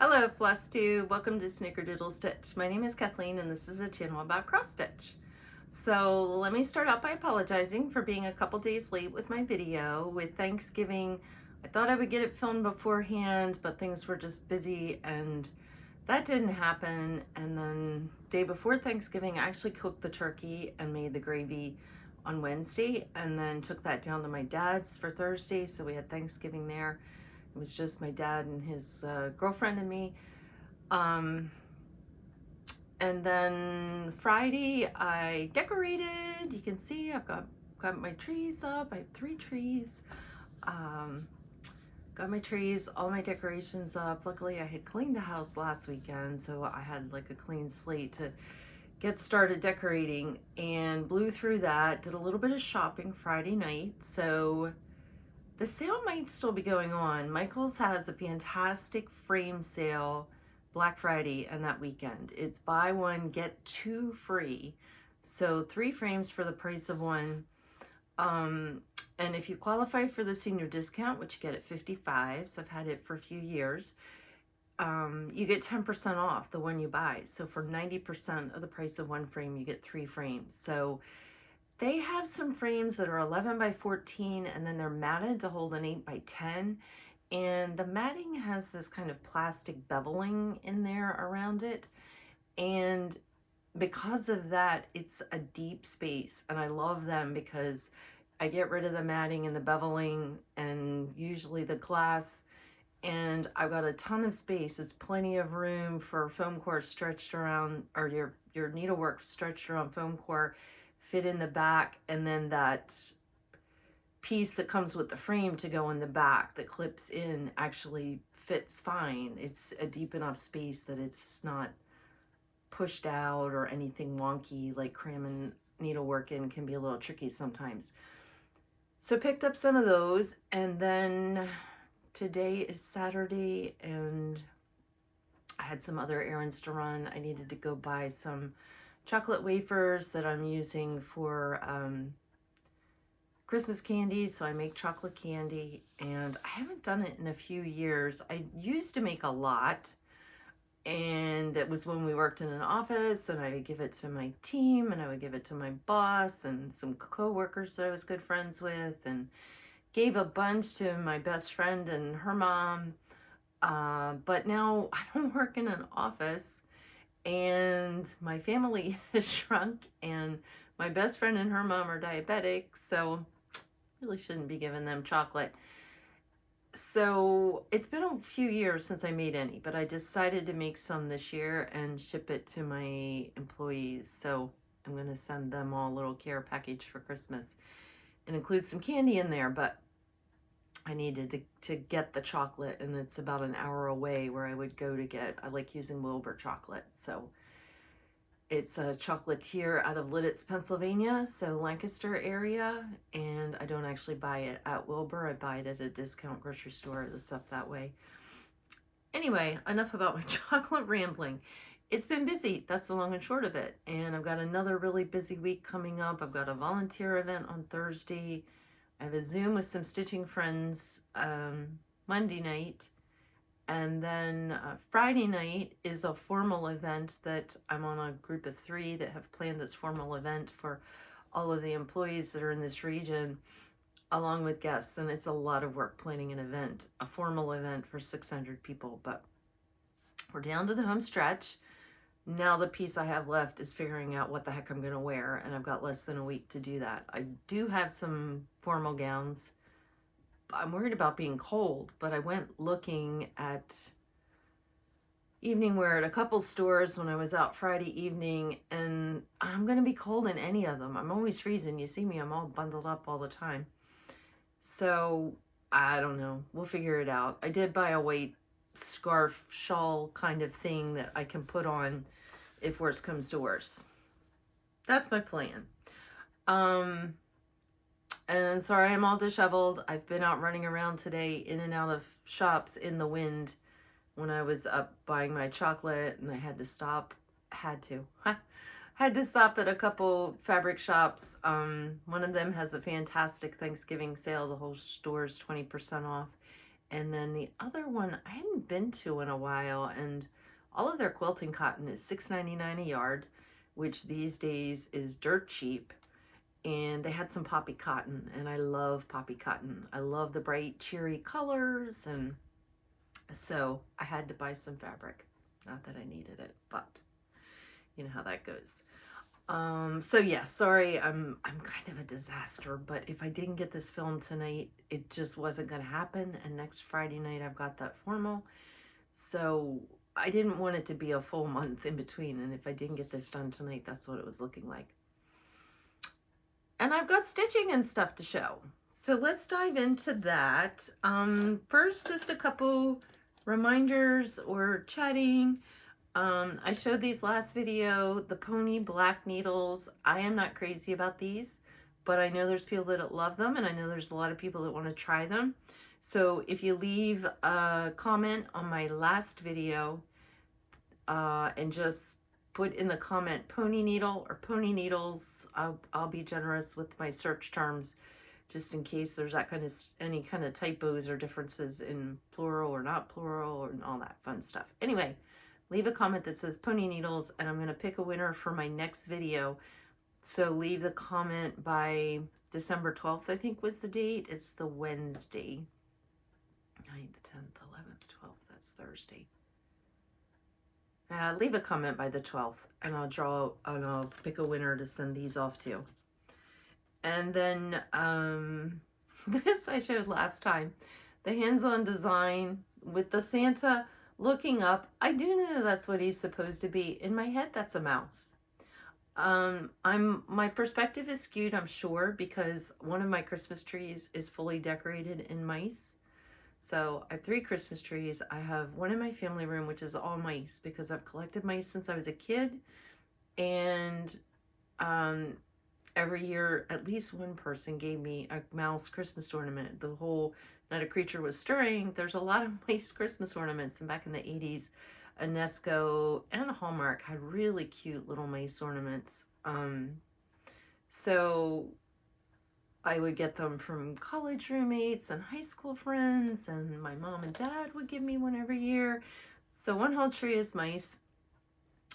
Hello Flosstube, welcome to Snickerdoodle Stitch. My name is Kathleen and this is a channel about cross stitch. So let me start out by apologizing for being a couple days late with my video. With Thanksgiving, I thought I would get it filmed beforehand, but things were just busy and that didn't happen. And then day before Thanksgiving, I actually cooked the turkey and made the gravy on Wednesday and then took that down to my dad's for Thursday. So we had Thanksgiving there. It was just my dad and his girlfriend and me. And then Friday I decorated. You can see I've got my trees up. I have 3 trees. Got my trees, all my decorations up. Luckily I had cleaned the house last weekend, so I had like a clean slate to get started decorating, and blew through that. Did a little bit of shopping Friday night. So the sale might still be going on. Michael's has a fantastic frame sale Black Friday and that weekend. It's buy one, get 2 free. So 3 frames for the price of 1. And if you qualify for the senior discount, which you get at 55, so I've had it for a few years, you get 10% off the one you buy. So for 90% of the price of 1 frame, you get 3 frames. So they have some frames that are 11 by 14 and then they're matted to hold an 8 by 10. And the matting has this kind of plastic beveling in there around it. And because of that, it's a deep space. And I love them because I get rid of the matting and the beveling and usually the glass. And I've got a ton of space. It's plenty of room for foam core stretched around, or your needlework stretched around foam core, fit in the back, and then that piece that comes with the frame to go in the back that clips in actually fits fine. It's a deep enough space that it's not pushed out or anything wonky, like cramming needlework in can be a little tricky sometimes. So picked up some of those, and then today is Saturday and I had some other errands to run. I needed to go buy some chocolate wafers that I'm using for Christmas candy. So I make chocolate candy and I haven't done it in a few years. I used to make a lot, and it was when we worked in an office, and I would give it to my team and I would give it to my boss and some co-workers that I was good friends with, and gave a bunch to my best friend and her mom. But now I don't work in an office, and my family has shrunk, and my best friend and her mom are diabetic, so really shouldn't be giving them chocolate. So it's been a few years since I made any, but I decided to make some this year and ship it to my employees. So I'm going to send them all a little care package for Christmas and include some candy in there, but I needed to get the chocolate, and it's about an hour away where I would go to get. I like using Wilbur chocolate, so it's a chocolatier out of Lidditz, Pennsylvania, so Lancaster area, and I don't actually buy it at Wilbur. I buy it at a discount grocery store that's up that way. Anyway, enough about my chocolate rambling. It's been busy. That's the long and short of it, and I've got another really busy week coming up. I've got a volunteer event on Thursday. I have a Zoom with some stitching friends Monday night, and then Friday night is a formal event that I'm on a group of 3 that have planned this formal event for all of the employees that are in this region, along with guests, and it's a lot of work planning an event, a formal event for 600 people, but we're down to the home stretch. Now the piece I have left is figuring out what the heck I'm going to wear, and I've got less than a week to do that. I do have some formal gowns. I'm worried about being cold, but I went looking at evening wear at a couple stores when I was out Friday evening, and I'm going to be cold in any of them. I'm always freezing. You see me, I'm all bundled up all the time. So I don't know. We'll figure it out. I did buy a white scarf shawl kind of thing that I can put on if worse comes to worse. That's my plan. And sorry I'm all disheveled. I've been out running around today in and out of shops in the wind when I was up buying my chocolate, and I had to stop. Had to stop at a couple fabric shops. One of them has a fantastic Thanksgiving sale. The whole store is 20% off. And then the other one I hadn't been to in a while, and all of their quilting cotton is $6.99 a yard, which these days is dirt cheap. And they had some poppy cotton, and I love poppy cotton. I love the bright, cheery colors, and so I had to buy some fabric. Not that I needed it, but you know how that goes. So yeah, sorry, I'm kind of a disaster, but if I didn't get this filmed tonight, it just wasn't gonna happen. And next Friday night I've got that formal. So I didn't want it to be a full month in between, and if I didn't get this done tonight, that's what it was looking like. And I've got stitching and stuff to show. So let's dive into that. First, just a couple reminders or chatting. I showed these last video, the pony black needles. I am not crazy about these, but I know there's people that love them, and I know there's a lot of people that want to try them. So if you leave a comment on my last video and just put in the comment pony needle or pony needles, I'll be generous with my search terms, just in case there's that kind of any kind of typos or differences in plural or not plural and all that fun stuff. Anyway, leave a comment that says pony needles, and I'm going to pick a winner for my next video. So leave the comment by December 12th, I think was the date. It's the Wednesday. 9th, 10th, 11th, 12th, that's Thursday. Leave a comment by the 12th, and I'll pick a winner to send these off to. And then this I showed last time, the hands-on design with the Santa looking up. I do know that's what he's supposed to be. In my head, that's a mouse. My perspective is skewed, I'm sure, because one of my Christmas trees is fully decorated in mice. So I have 3 Christmas trees. I have one in my family room, which is all mice, because I've collected mice since I was a kid. And every year, at least one person gave me a mouse Christmas ornament. The whole Not a Creature Was Stirring. There's a lot of mice Christmas ornaments. And back in the 80s, UNESCO and Hallmark had really cute little mice ornaments. So I would get them from college roommates and high school friends, and my mom and dad would give me one every year. So one whole tree is mice.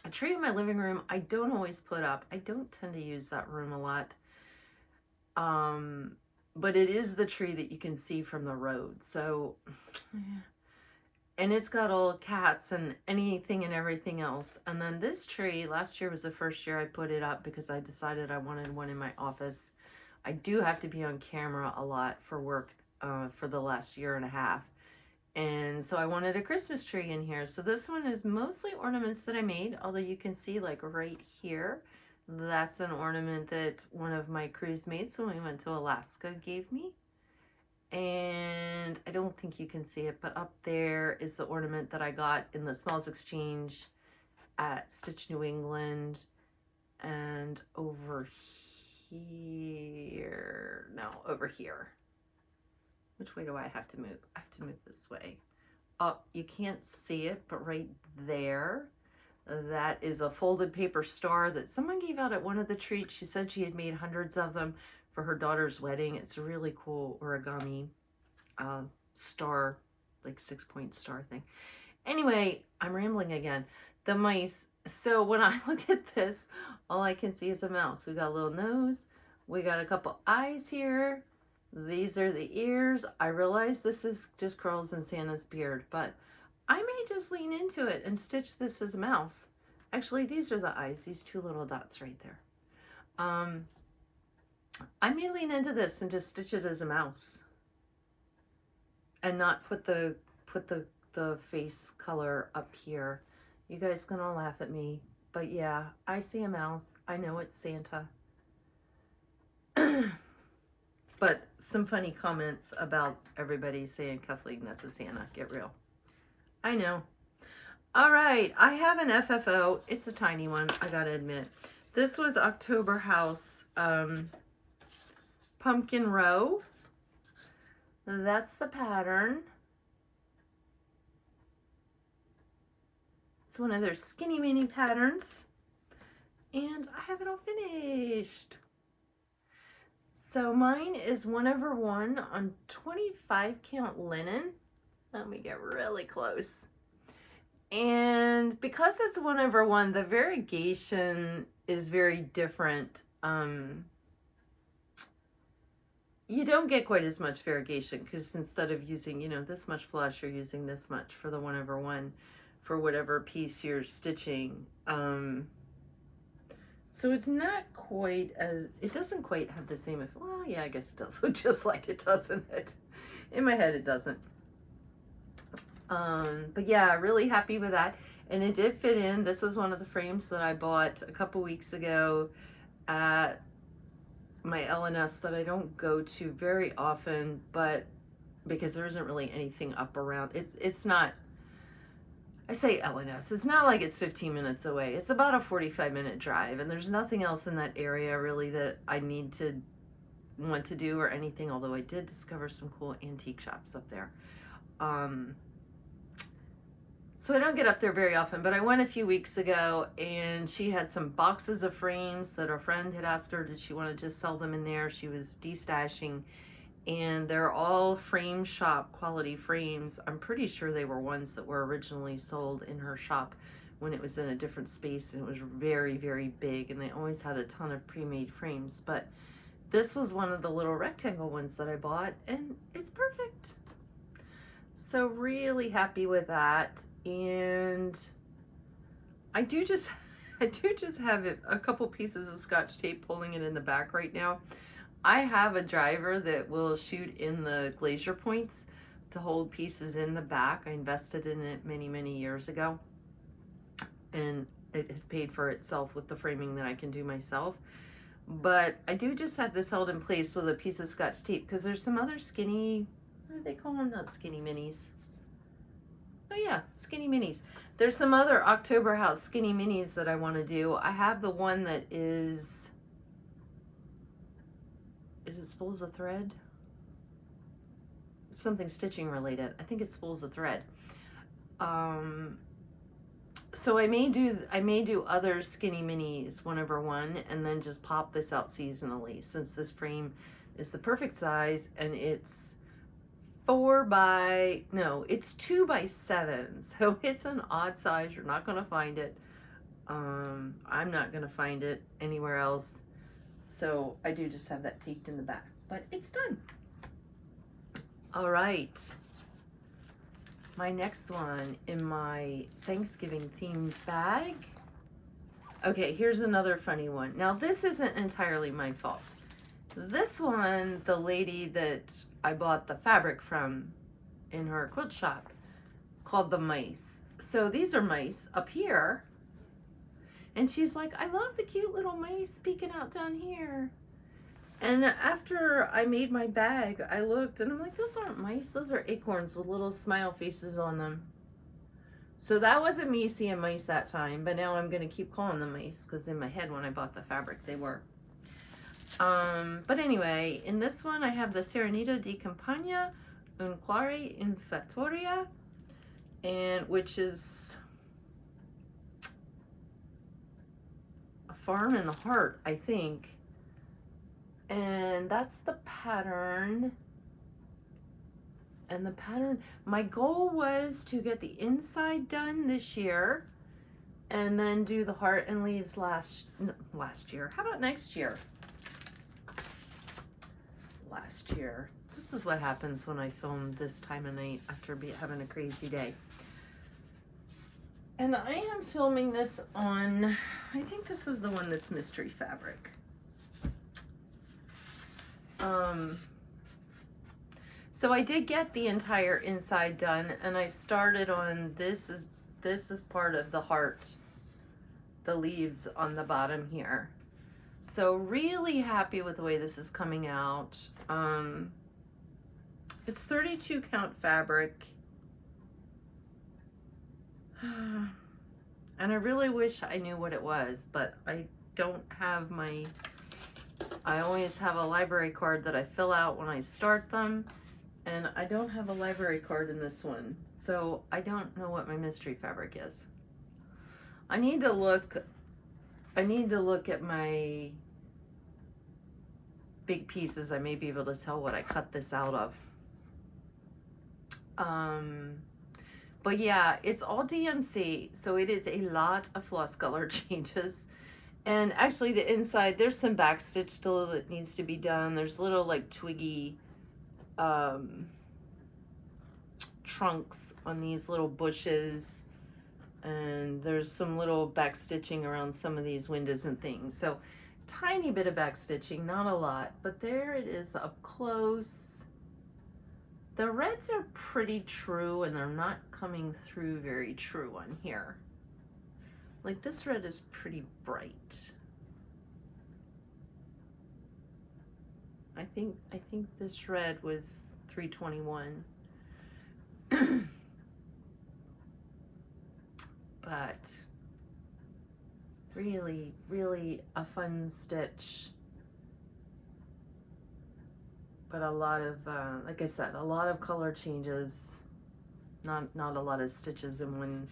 A tree in my living room I don't always put up. I don't tend to use that room a lot. But it is the tree that you can see from the road. So, and it's got all cats and anything and everything else. And then this tree, last year was the first year I put it up because I decided I wanted one in my office. I do have to be on camera a lot for work for the last year and a half. And so I wanted a Christmas tree in here. So this one is mostly ornaments that I made, although you can see like right here, that's an ornament that one of my cruise mates when we went to Alaska gave me. And I don't think you can see it, but up there is the ornament that I got in the Smalls Exchange at Stitch New England. And over here, no, over here. Which way do I have to move? I have to move this way. Oh, you can't see it, but right there, that is a folded paper star that someone gave out at one of the treats. She said she had made hundreds of them for her daughter's wedding. It's a really cool origami star, like 6-point star thing. Anyway, I'm rambling again. The mice. So when I look at this, all I can see is a mouse. We got a little nose. We got a couple eyes here. These are the ears. I realize this is just curls in Santa's beard, but I may just lean into it and stitch this as a mouse. Actually, these are the eyes, these 2 little dots right there. I may lean into this and just stitch it as a mouse and not put the face color up here. You guys can all laugh at me, but yeah, I see a mouse. I know it's Santa. But some funny comments about everybody saying, Kathleen, that's a Santa. Get real. I know. All right. I have an FFO. It's a tiny one, I gotta admit. This was October House Pumpkin Row. That's the pattern. It's one of their skinny mini patterns. And I have it all finished. So mine is 1/1 on 25 count linen. Let me get really close. And because it's 1/1, the variegation is very different. You don't get quite as much variegation because instead of using, this much flush, you're using this much for the 1/1 for whatever piece you're stitching. So it's not quite as, it doesn't quite have the same, well, yeah, I guess it does look just like it, doesn't it? In my head, it doesn't. But yeah, really happy with that. And it did fit in. This is one of the frames that I bought a couple weeks ago at my L&S that I don't go to very often, but because there isn't really anything up around. It's not, I say L&S, it's not like it's 15 minutes away. It's about a 45-minute drive, and there's nothing else in that area really that I want to do or anything, although I did discover some cool antique shops up there. So I don't get up there very often, but I went a few weeks ago, and she had some boxes of frames that a friend had asked her, did she want to just sell them in there? She was destashing, and they're all frame shop quality frames. I'm pretty sure they were ones that were originally sold in her shop when it was in a different space, and it was very, very big, and they always had a ton of pre-made frames. But this was one of the little rectangle ones that I bought, and it's perfect. So really happy with that. And I do just have a couple pieces of Scotch tape holding it in the back right now. I have a driver that will shoot in the glazier points to hold pieces in the back. I invested in it many, many years ago, and it has paid for itself with the framing that I can do myself. But I do just have this held in place with a piece of Scotch tape because there's some other skinny, what do they call them? Not skinny minis. Oh yeah, skinny minis. There's some other October House skinny minis that I want to do. I have the one that is it Spools of Thread? It's something stitching related. I think it's Spools of Thread. So I may do other skinny minis 1/1 and then just pop this out seasonally, since this frame is the perfect size, and it's 2 by 7, so it's an odd size. You're not gonna find it. I'm not gonna find it anywhere else, so I do just have that taped in the back, but it's done. All right, my next one in my Thanksgiving themed bag. Okay, here's another funny one. Now this isn't entirely my fault. This one, the lady that I bought the fabric from in her quilt shop called the mice. So these are mice up here. And she's like, I love the cute little mice peeking out down here. And after I made my bag, I looked and I'm like, those aren't mice. Those are acorns with little smile faces on them. So that wasn't me seeing mice that time, but now I'm going to keep calling them mice because in my head when I bought the fabric, they were. But anyway, in this one I have the Serenita di Campagna, un Cuore in Fattoria, and which is a farm in the heart, I think. And that's the pattern. And the pattern, my goal was to get the inside done this year and then do the heart and leaves last year. How about next year? Last year. This is what happens when I film this time of night after having a crazy day. And I am filming this on, I think this is the one that's mystery fabric. So I did get the entire inside done, and I started on this is part of the heart, the leaves on the bottom here. So really happy with the way this is coming out. It's 32 count fabric. And I really wish I knew what it was, but I don't have I always have a library card that I fill out when I start them, and I don't have a library card in this one, so I don't know what my mystery fabric is. I need to look at my big pieces. I may be able to tell what I cut this out of. But yeah, it's all DMC, so it is a lot of floss color changes. And actually the inside, there's some backstitch still that needs to be done. There's little like twiggy trunks on these little bushes, and there's some little back stitching around some of these windows and things. So tiny bit of back stitching, not a lot, but there it is up close. The reds are pretty true, and they're not coming through very true on here. Like this red is pretty bright. I think this red was 321. But really, really a fun stitch. But a lot of, like I said, a lot of color changes. Not a lot of stitches in one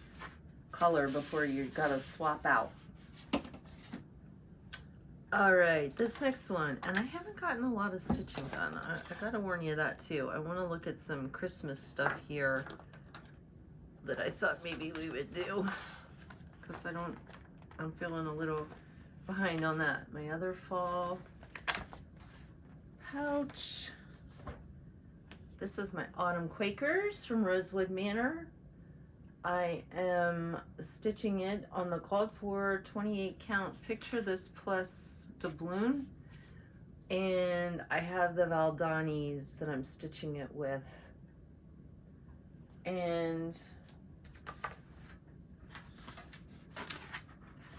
color before you gotta swap out. All right, this next one, and I haven't gotten a lot of stitching done. I gotta warn you that too. I wanna look at some Christmas stuff here that I thought maybe we would do, because I'm feeling a little behind on that. My other fall pouch. This is my autumn Quakers from Rosewood Manor. I am stitching it on the called for 28 count Picture This Plus doubloon, and I have the Valdanis that I'm stitching it with, and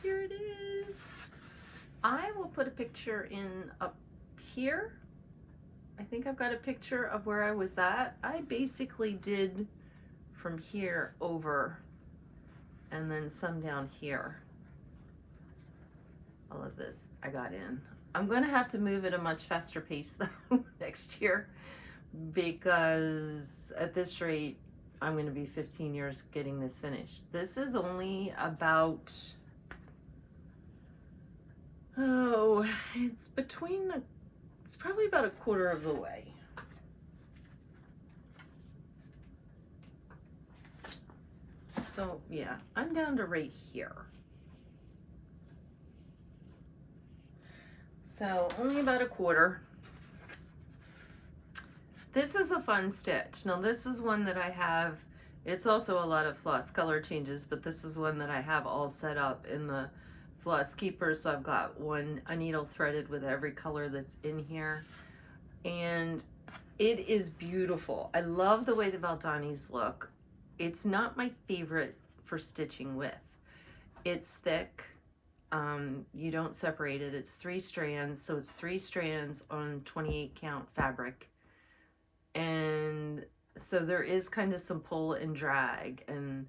here it is. I will put a picture in up here. I think I've got a picture of where I was at. I basically did from here over and then some down here. All of this I got in. I'm gonna have to move at a much faster pace though next year, because at this rate I'm gonna be 15 years getting this finished. This is only about, oh, it's probably about a quarter of the way. So yeah, I'm down to right here. So only about a quarter. This is a fun stitch. Now this is one that I have, it's also a lot of floss color changes, but this is one that I have all set up in the floss keeper. So I've got a needle threaded with every color that's in here. And it is beautiful. I love the way the Valdanis look. It's not my favorite for stitching with. It's thick. You don't separate it. It's 3 strands. So it's 3 strands on 28 count fabric. And so there is kind of some pull and drag. And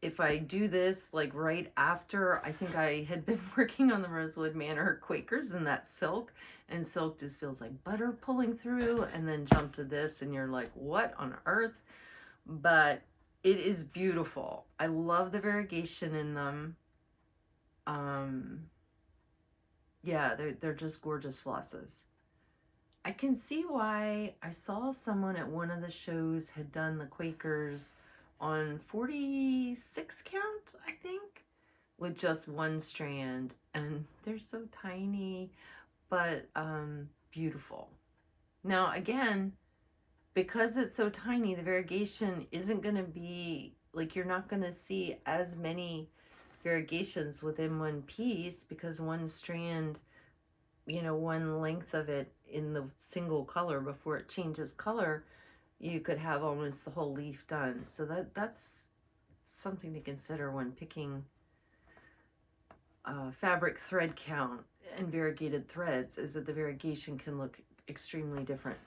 if I do this like right after, I think I had been working on the Rosewood Manor Quakers and that silk, and silk just feels like butter pulling through, and then jump to this and you're like, what on earth? But it is beautiful. I love the variegation in them. Yeah, they're just gorgeous flosses. I can see why. I saw someone at one of the shows had done the Quakers on 46 count, I think, with just 1 strand, and they're so tiny, but beautiful. Now again, because it's so tiny, the variegation isn't going to be like, you're not going to see as many variegations within one piece, because 1 strand, you know, 1 length of it in the single color before it changes color, you could have almost the whole leaf done. So that's something to consider when picking fabric thread count and variegated threads, is that the variegation can look extremely different.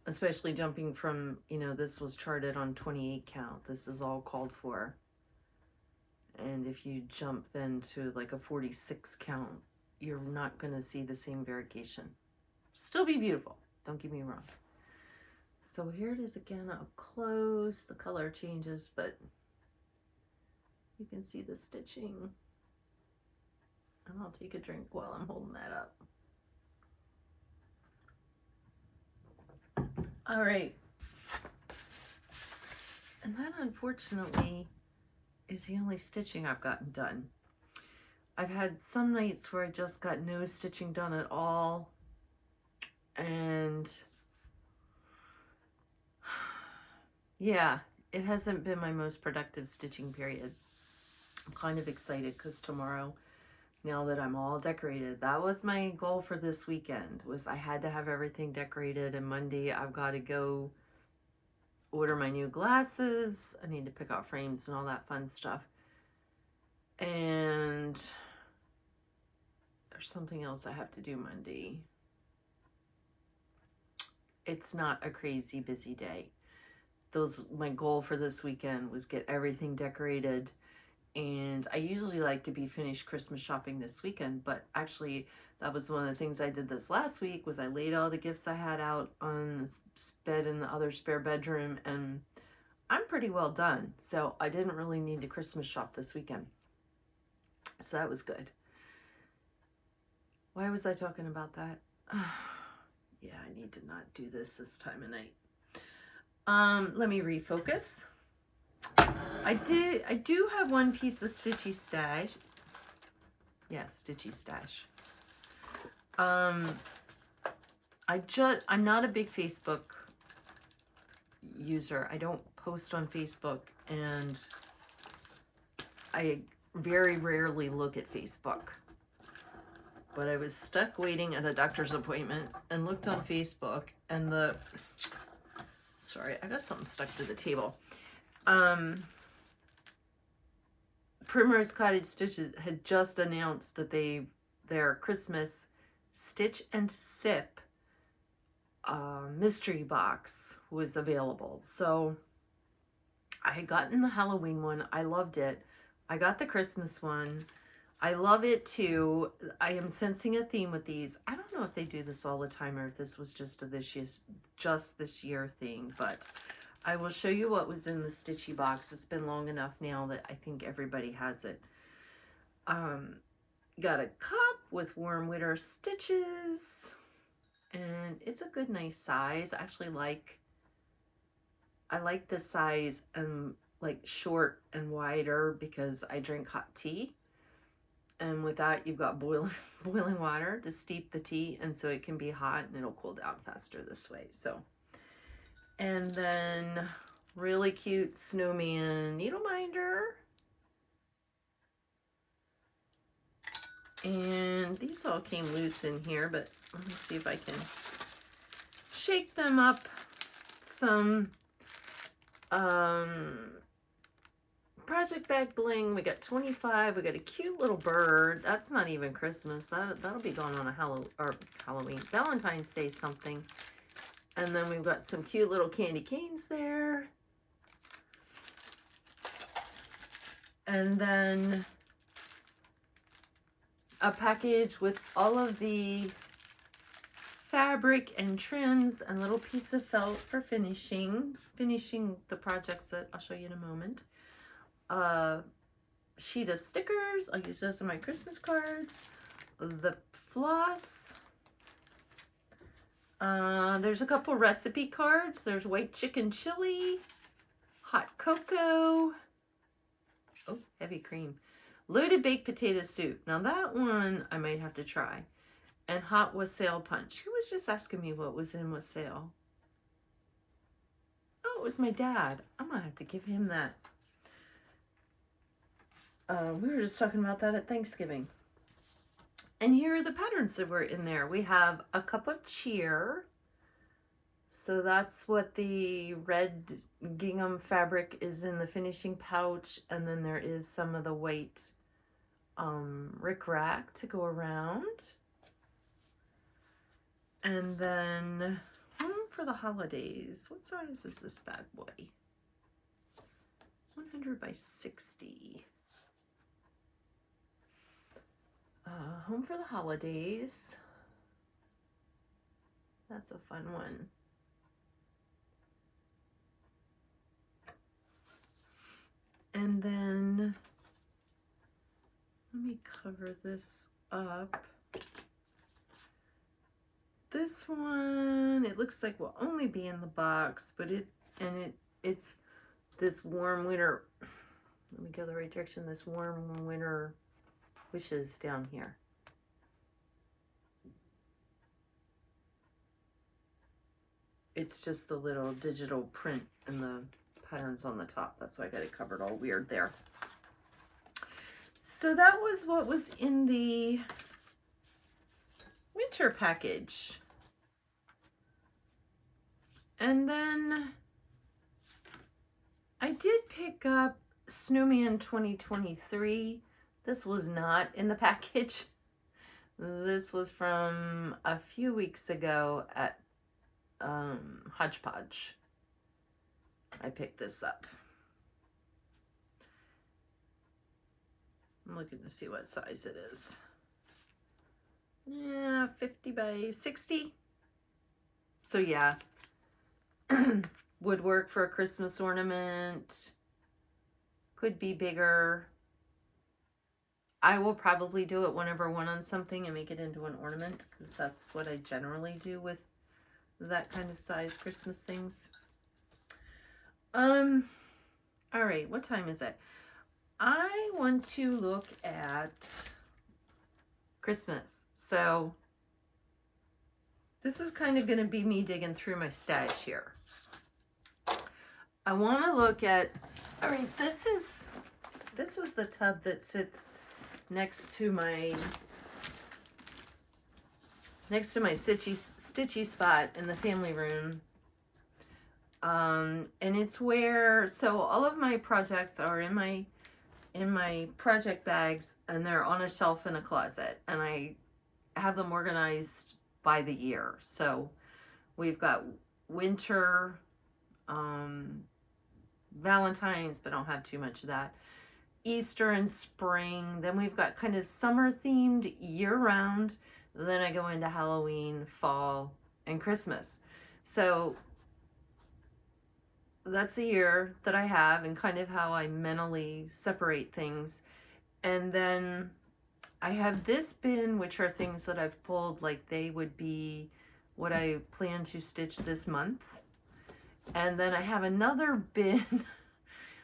Especially jumping from, you know, this was charted on 28 count. This is all called for. And if you jump then to like a 46 count, you're not going to see the same variegation. Still be beautiful, don't get me wrong. So here it is again up close. The color changes, but you can see the stitching. And I'll take a drink while I'm holding that up. All right, And that, unfortunately, is the only stitching I've gotten done. I've had some nights where I just got no stitching done at all. And yeah, it hasn't been my most productive stitching period. I'm kind of excited because tomorrow, now that I'm all decorated, that was my goal for this weekend, was I had to have everything decorated, and Monday I've got to go order my new glasses. I need to pick out frames and all that fun stuff. And there's something else I have to do Monday. It's not a crazy busy day. My goal for this weekend was get everything decorated, and I usually like to be finished Christmas shopping this weekend, but actually that was one of the things I did this last week, was I laid all the gifts I had out on the bed in the other spare bedroom, and I'm pretty well done. So I didn't really need to Christmas shop this weekend. So that was good. Why was I talking about that? Yeah, I need to not do this time of night. Let me refocus. I do have one piece of Stitchy stash. Yeah, Stitchy stash. I'm not a big Facebook user. I don't post on Facebook, and I very rarely look at Facebook. But I was stuck waiting at a doctor's appointment and looked on Facebook, and sorry, I got something stuck to the table. Primrose Cottage Stitches had just announced that their Christmas Stitch and Sip mystery box was available. So I had gotten the Halloween one. I loved it. I got the Christmas one. I love it too. I am sensing a theme with these. I don't know if they do this all the time or if this was just this year thing, but I will show you what was in the Stitchy box. It's been long enough now that I think everybody has it. Got a cup with warm winter stitches, and it's a good, nice size. I like this size and like short and wider because I drink hot tea. And with that, you've got boiling water to steep the tea, and so it can be hot and it'll cool down faster this way. So, and then really cute snowman needle minder. And these all came loose in here, but let me see if I can shake them up. Some Project Bag Bling. We got 25. We got a cute little bird. That's not even Christmas. That'll be going on a Halloween, Valentine's Day something. And then we've got some cute little candy canes there. And then a package with all of the fabric and trims and little piece of felt for finishing the projects that I'll show you in a moment. Sheet of stickers. I'll use those in my Christmas cards. The floss. There's a couple recipe cards. There's white chicken chili, hot cocoa. Oh, heavy cream. Loaded baked potato soup. Now that one I might have to try. And hot wassail punch. Who was just asking me what was in wassail? Oh, it was my dad. I'm gonna have to give him that. We were just talking about that at Thanksgiving. And here are the patterns that were in there. We have a cup of cheer. So that's what the red gingham fabric is in the finishing pouch. And then there is some of the white rickrack to go around. And then Home for the Holidays. What size is this bad boy? 100 by 60. Home for the Holidays. That's a fun one. And then let me cover this up. This one, it looks like will only be in the box, but it's this warm winter, let me go the right direction, this warm winter wishes down here. It's just the little digital print and the patterns on the top. That's why I got it covered all weird there. So that was what was in the winter package. And then I did pick up Snowman 2023. This was not in the package. This was from a few weeks ago at Hodgepodge. I picked this up. I'm looking to see what size it is. Yeah, 50 by 60. So yeah, would work for a Christmas ornament. Could be bigger. I will probably do it whenever one on something and make it into an ornament, because that's what I generally do with that kind of size Christmas things. All right, what time is it? I want to look at Christmas. So this is kind of going to be me digging through my stash here. I want to look at, all right, this is the tub that sits next to my Stitchy spot in the family room. And it's where, so all of my projects are in my project bags, and they're on a shelf in a closet, and I have them organized by the year. So we've got winter, Valentine's, but I don't have too much of that, Easter and spring. Then we've got kind of summer themed year round. Then I go into Halloween, fall, and Christmas. So that's the year that I have, and kind of how I mentally separate things. And then I have this bin, which are things that I've pulled, like they would be what I plan to stitch this month. And then I have another bin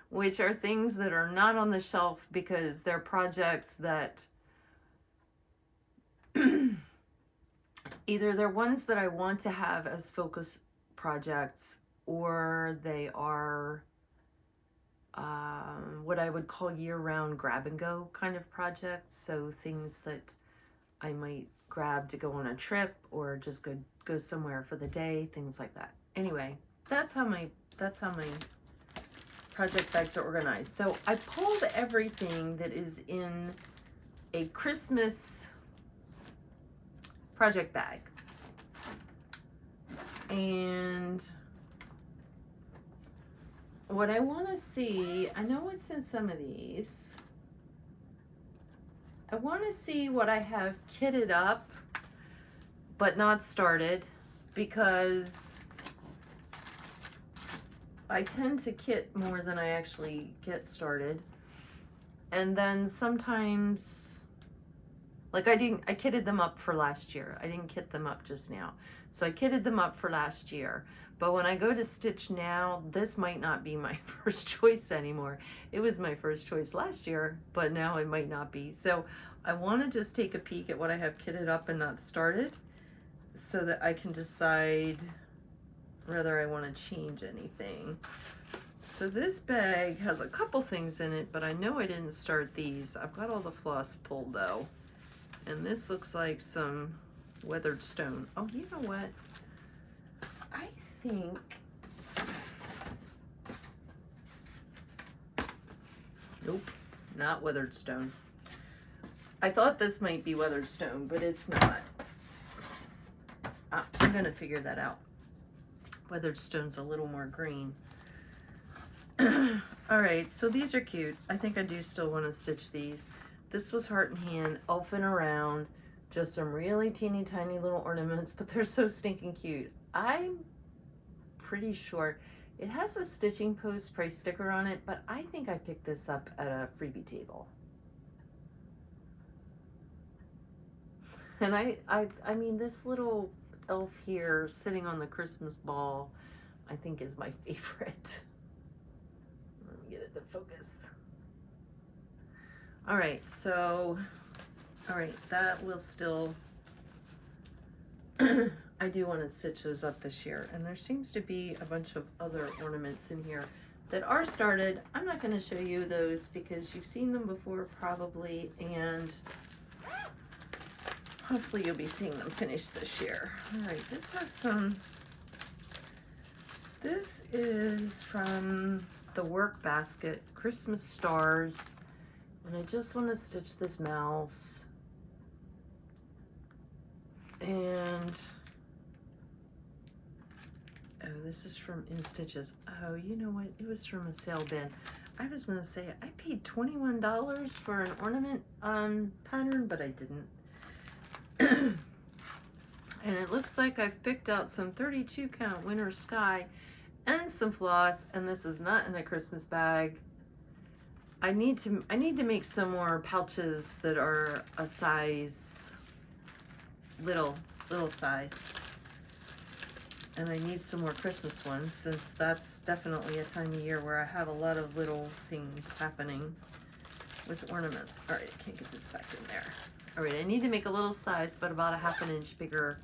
which are things that are not on the shelf because they're projects that either they're ones that I want to have as focus projects, or they are what I would call year-round grab-and-go kind of projects. So things that I might grab to go on a trip or just go somewhere for the day, things like that. Anyway, that's how my project bags are organized. So I pulled everything that is in a Christmas project bag. And what I want to see, I know it's in some of these. I want to see what I have kitted up but not started, because I tend to kit more than I actually get started. And then sometimes, like I kitted them up for last year. I didn't kit them up just now. So I kitted them up for last year. But when I go to stitch now, this might not be my first choice anymore. It was my first choice last year, but now it might not be. So I want to just take a peek at what I have kitted up and not started, so that I can decide whether I want to change anything. So this bag has a couple things in it, but I know I didn't start these. I've got all the floss pulled though. And this looks like some weathered stone. Oh, you know what? I think nope, not weathered stone. I thought this might be weathered stone, but it's not. I'm gonna figure that out. Weathered stone's a little more green. All right, so these are cute. I think I do still want to stitch these. This was Heart and Hand, elfing around, just some really teeny tiny little ornaments, but they're so stinking cute. I'm pretty sure it has a Stitching Post price sticker on it, but I think I picked this up at a freebie table. And I mean, this little elf here sitting on the Christmas ball, I think is my favorite. it to focus. All right, so, all right, that will still, I do want to stitch those up this year. And there seems to be a bunch of other ornaments in here that are started. I'm not going to show you those because you've seen them before probably, and hopefully you'll be seeing them finished this year. All right, this has some, this is from the Work Basket, Christmas Stars. And I just want to stitch this mouse. And, oh, this is from In Stitches. Oh, you know what? It was from a sale bin. I was going to say I paid $21 for an ornament pattern, but I didn't. And it looks like I've picked out some 32 count Winter Sky and some floss, and this is not in a Christmas bag. I need to make some more pouches that are a size little size. And I need some more Christmas ones, since that's definitely a time of year where I have a lot of little things happening with ornaments. All right, I can't get this back in there. All right, I need to make a little size, but about a ½ inch bigger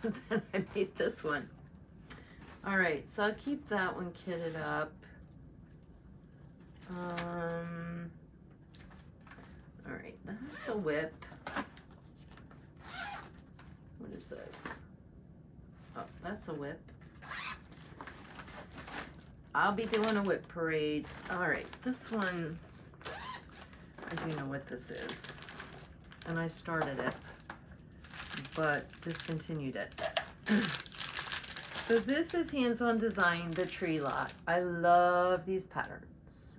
than I made this one. All right, so I'll keep that one kitted up. All right, that's a whip. What is this? Oh, that's a whip. I'll be doing a whip parade. All right, this one, I do know what this is. And I started it, but discontinued it. So this is Hands-On Design, the Tree Lot. I love these patterns.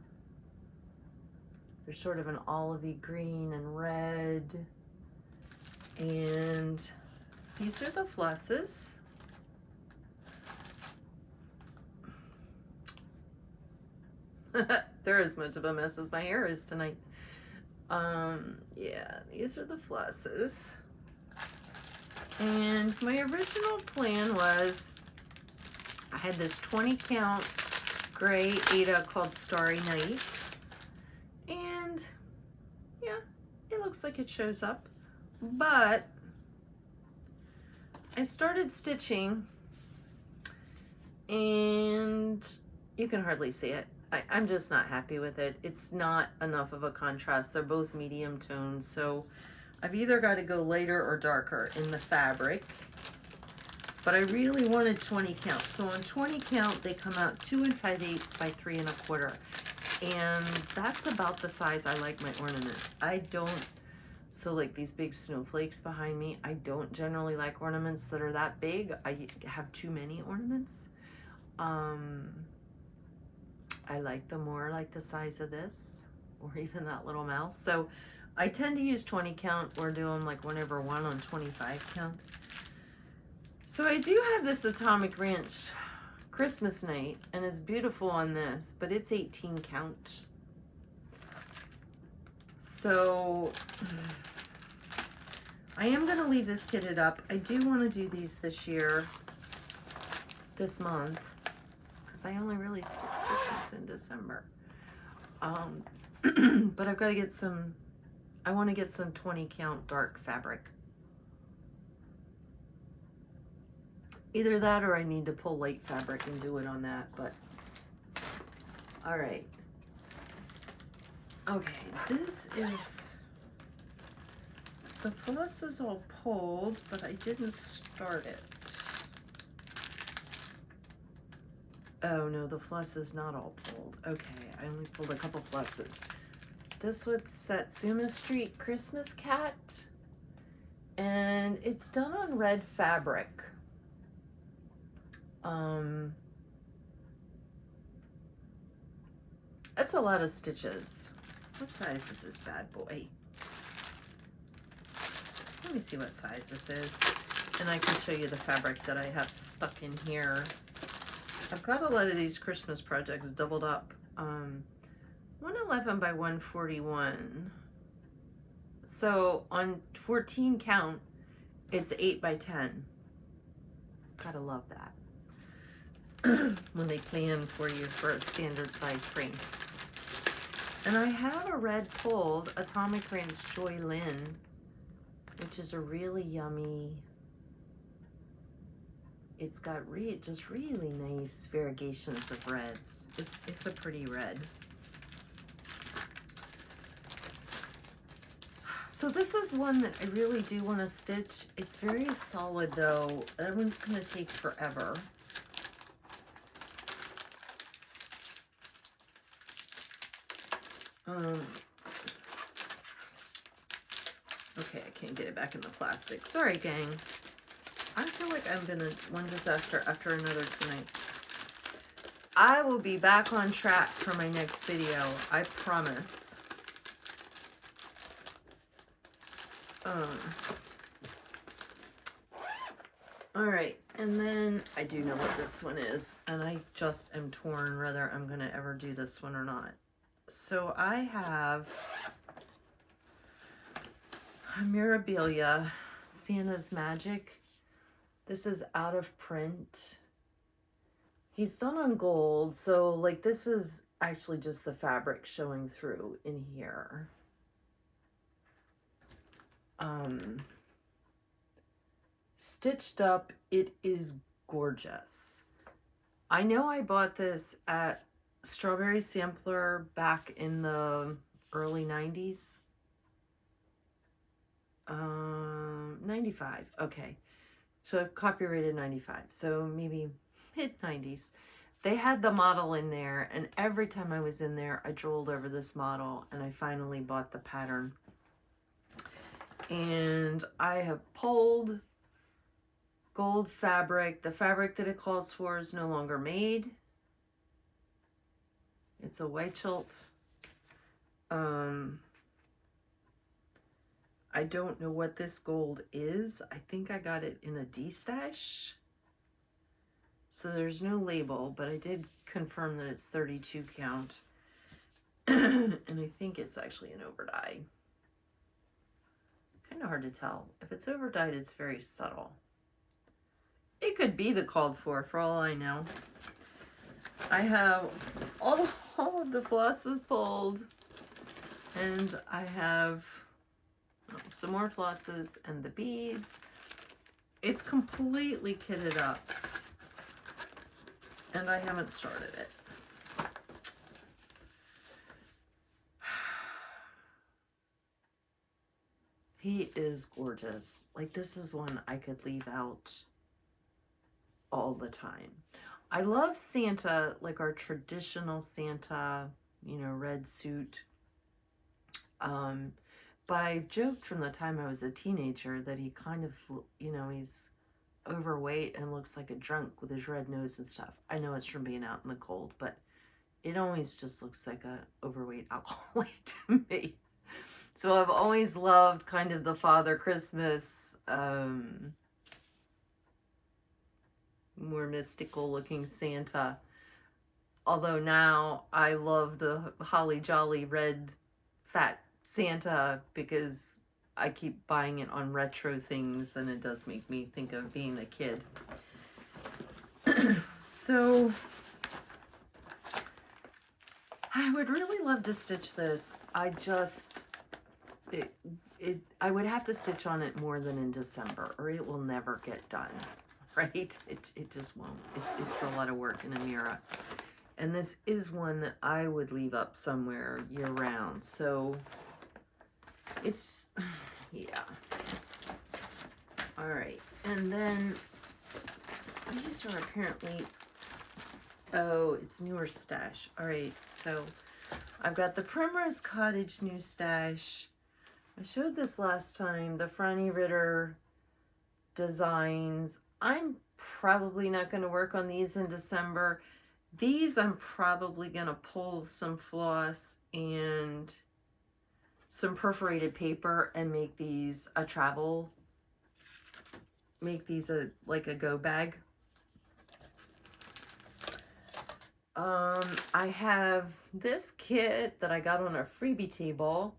They're sort of an olivey green and red. And these are the flosses. They're as much of a mess as my hair is tonight. Yeah, these are the flosses. And my original plan was, I had this 20 count gray Ada called Starry Night. And yeah, it looks like it shows up. But I started stitching and you can hardly see it. I'm just not happy with it. It's not enough of a contrast. They're both medium tones, so I've either got to go lighter or darker in the fabric. But I really wanted 20 count. So on 20 count, they come out 2 5/8 by 3 1/4. And that's about the size I like my ornaments. I don't, so like these big snowflakes behind me, I don't generally like ornaments that are that big. I have too many ornaments. I like them more like the size of this, or even that little mouse. So I tend to use 20 count or do them like whenever one on 25 count. So I do have this Atomic Ranch Christmas Night, and it's beautiful on this, but it's 18 count. So I am going to leave this kitted up. I do want to do these this year, this month. I only really stitch Christmas in December. But I've got to get some, I want to get some 20 count dark fabric. Either that or I need to pull light fabric and do it on that, but all right. Okay, this is, the floss is all pulled, but I didn't start it. Oh no, the floss is not all pulled. Okay, I only pulled a couple flosses. This was Satsuma Street Christmas Cat, and it's done on red fabric. That's a lot of stitches. What size is this bad boy? Let me see what size this is, and I can show you the fabric that I have stuck in here. I've got a lot of these Christmas projects doubled up. 111 by 141. So on 14 count, it's 8 by 10. Gotta love that. When they plan for you for a standard size frame. And I have a red pulled Atomic Ranch Joy Lynn, which is a really yummy. It's got just really nice variegations of reds. It's a pretty red. So this is one that I really do want to stitch. It's very solid though. That one's going to take forever. Okay, I can't get it back in the plastic. Sorry, gang. I feel like I've been one disaster after another tonight. I will be back on track for my next video. I promise. All right, and then I do know what this one is, and I just am torn whether I'm gonna ever do this one or not. So I have Mirabilia, Santa's Magic. This is out of print. He's done on gold, so like this is actually just the fabric showing through in here. Stitched up, it is gorgeous. I know I bought this at Strawberry Sampler back in the early 90s. 95, okay. So copyrighted 95, so maybe mid 90s. They had the model in there, and every time I was in there, I drooled over this model, and I finally bought the pattern. And I have pulled gold fabric. The fabric that it calls for is no longer made. It's a white chilt. I don't know what this gold is. I think I got it in a D-stash. So there's no label, but I did confirm that it's 32 count. And I think it's actually an overdye. Kind of hard to tell. If it's overdyed, it's very subtle. It could be the called for all I know. I have all of the flosses pulled, and I have some more flosses and the beads. It's completely kitted up, and I haven't started it. He is gorgeous. Like, this is one I could leave out all the time. I love Santa, like our traditional Santa, you know, red suit. But I've joked from the time I was a teenager that he kind of, you know, he's overweight and looks like a drunk with his red nose and stuff. I know it's from being out in the cold, but it always just looks like a overweight alcoholic to me. So I've always loved kind of the Father Christmas, more mystical looking Santa. Although now I love the holly jolly red fat Santa because I keep buying it on retro things, and it does make me think of being a kid. So I would really love to stitch this. I would have to stitch on it more than in December, or it will never get done, right? It just won't. It's a lot of work in a mirror. And this is one that I would leave up somewhere year round. So it's, yeah. All right. And then these are apparently, oh, it's newer stash. All right. So I've got the Primrose Cottage new stash. I showed this last time, the Franny Ritter designs. I'm probably not going to work on these in December. These I'm probably going to pull some floss and some perforated paper and make these a travel, make these like a go bag. I have this kit that I got on a freebie table.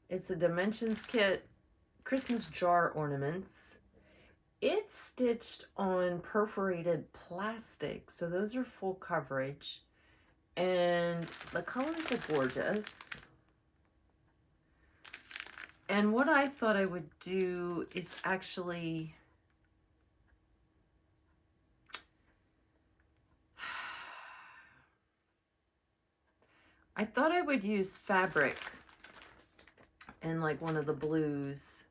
It's a Dimensions kit, Christmas jar ornaments. It's stitched on perforated plastic, so those are full coverage. And the colors are gorgeous. And what I thought I would do is actually I thought I would use fabric and like one of the blues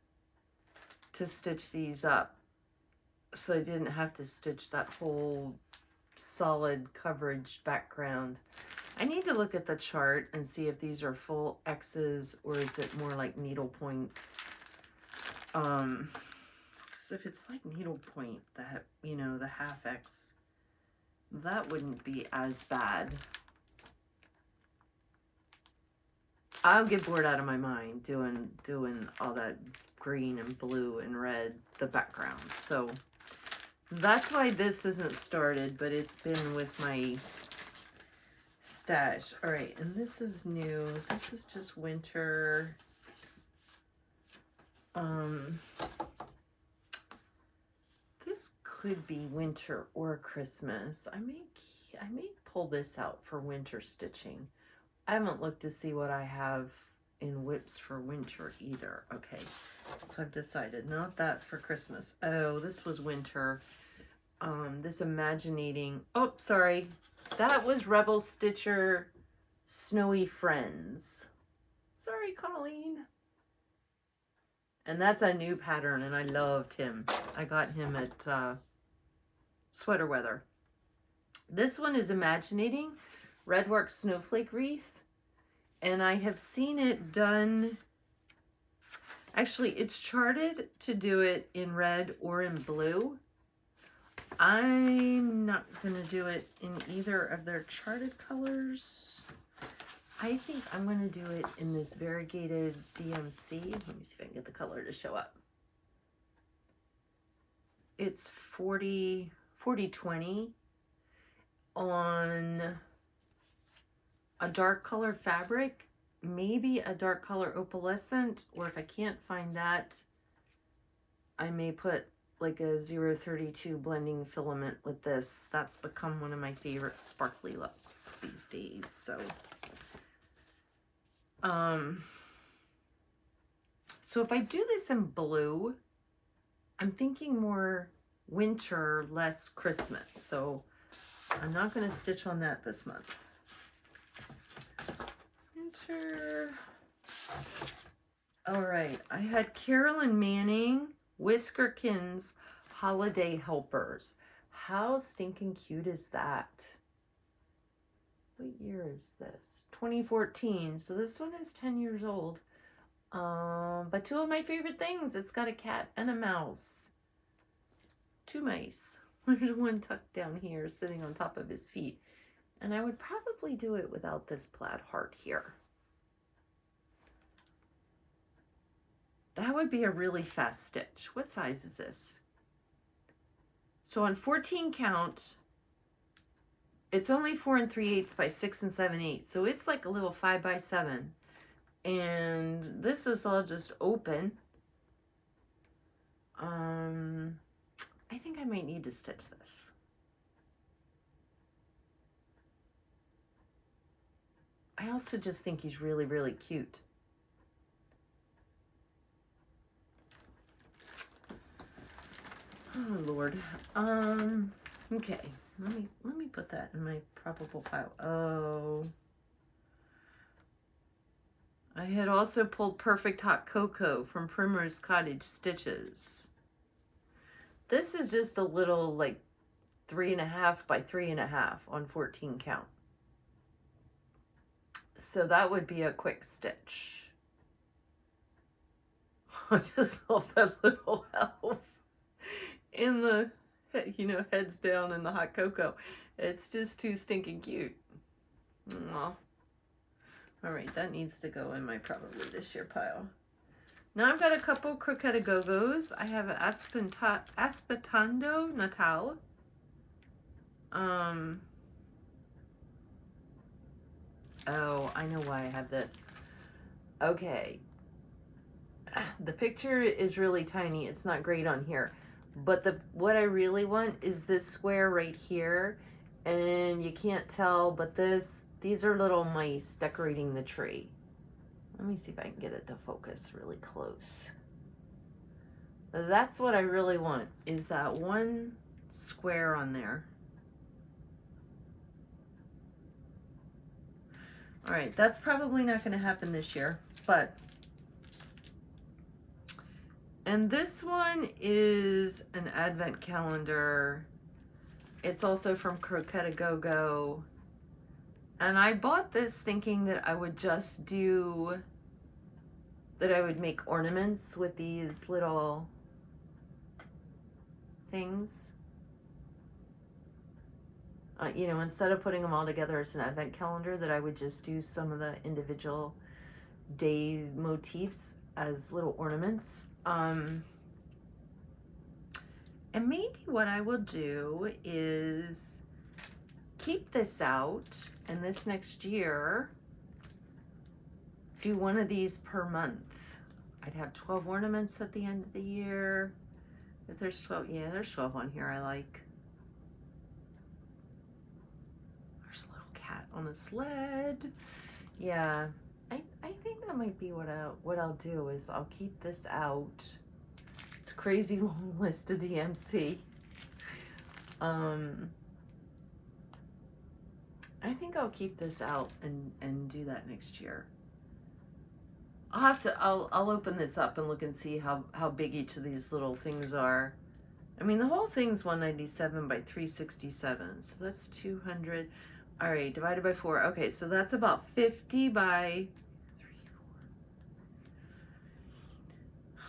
to stitch these up, so I didn't have to stitch that whole solid coverage background. I need to look at the chart and see if these are full X's or is it more like needlepoint. So if it's like needlepoint, that, you know, the half X, that wouldn't be as bad. I'll get bored out of my mind doing all that green and blue and red, the background. So that's why this isn't started, but it's been with my stash. All right, and this is new. This is just winter. This could be winter or Christmas. I may pull this out for winter stitching. I haven't looked to see what I have in whips for winter either. Okay, so I've decided not that for Christmas. Oh, this was winter. This Imaginating. Oh, sorry. That was Rebel Stitcher Snowy Friends. Sorry, Colleen. And that's a new pattern, and I loved him. I got him at Sweater Weather. This one is Imaginating Redwork Snowflake Wreath. And I have seen it done, actually it's charted to do it in red or in blue. I'm not going to do it in either of their charted colors. I think I'm going to do it in this variegated DMC. Let me see if I can get the color to show up. It's 40-20 on a dark color fabric, maybe a dark color opalescent, or if I can't find that, I may put like a 032 blending filament with this. That's become one of my favorite sparkly looks these days. So, so if I do this in blue, I'm thinking more winter, less Christmas. So I'm not going to stitch on that this month. All right, I had Carolyn Manning Whiskerkins Holiday Helpers. How stinking cute is that? What year is this? 2014. So this one is 10 years old. But two of my favorite things. It's got a cat and a mouse. Two mice. There's one tucked down here sitting on top of his feet. And I would probably do it without this plaid heart here. That would be a really fast stitch. What size is this? So on 14 count, it's only 4 3/8 by 6 7/8. So it's like a little 5 by 7. And this is all just open. I think I might need to stitch this. I also just think he's really, really cute. Oh Lord. Okay. Let me put that in my probable pile. Oh. I had also pulled Perfect Hot Cocoa from Primrose Cottage Stitches. This is just a little like 3.5 by 3.5 on 14 count. So that would be a quick stitch. I just love that little elf in the, you know, heads down in the hot cocoa. It's just too stinking cute. Aww. All right, that needs to go in my probably this year pile. Now I've got a couple Croqueta Go-Go's. I have an Aspetando Natal. Oh, I know why I have this. Okay. The picture is really tiny. It's not great on here. But what I really want is this square right here. And you can't tell, but this These are little mice decorating the tree. Let me see if I can get it to focus really close. That's what I really want, is that one square on there. All right, that's probably not going to happen this year, but... And this one is an advent calendar. It's also from Croquette A Go Go. And I bought this thinking that I would just do, that I would make ornaments with these little things. You know, instead of putting them all together as an advent calendar, that I would just do some of the individual day motifs as little ornaments. And maybe what I will do is keep this out, and this next year do one of these per month. I'd have 12 ornaments at the end of the year. If there's 12, yeah, there's 12 on here I like. There's a little cat on a sled. Yeah, I think that might be what I'll do, is I'll keep this out. It's a crazy long list of DMC. I think I'll keep this out and do that next year. I'll open this up and look and see how big each of these little things are. I mean, the whole thing's 197 by 367, so that's 200. All right, divided by 4. Okay, so that's about 50 by 3, 4.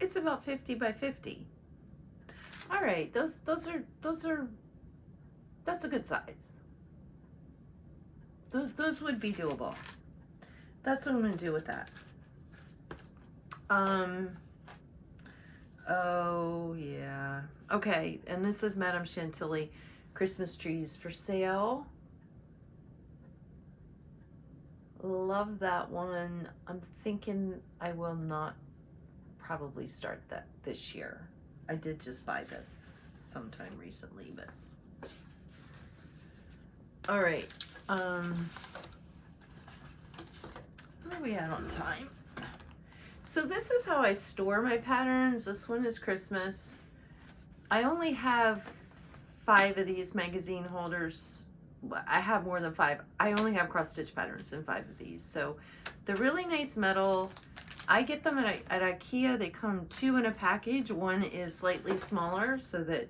It's about 50 by 50. All right, those are, that's a good size. Those would be doable. That's what I'm gonna do with that. Oh yeah. Okay, and this is Madame Chantilly Christmas trees for sale. Love that one. I'm thinking I will not probably start that this year. I did just buy this sometime recently, but all right. Where are we at on time? So this is how I store my patterns. This one is Christmas. I only have 5 of these magazine holders. I have more than 5. I only have cross stitch patterns in 5 of these. So they're really nice metal. I get them at IKEA. They come 2 in a package. One is slightly smaller so that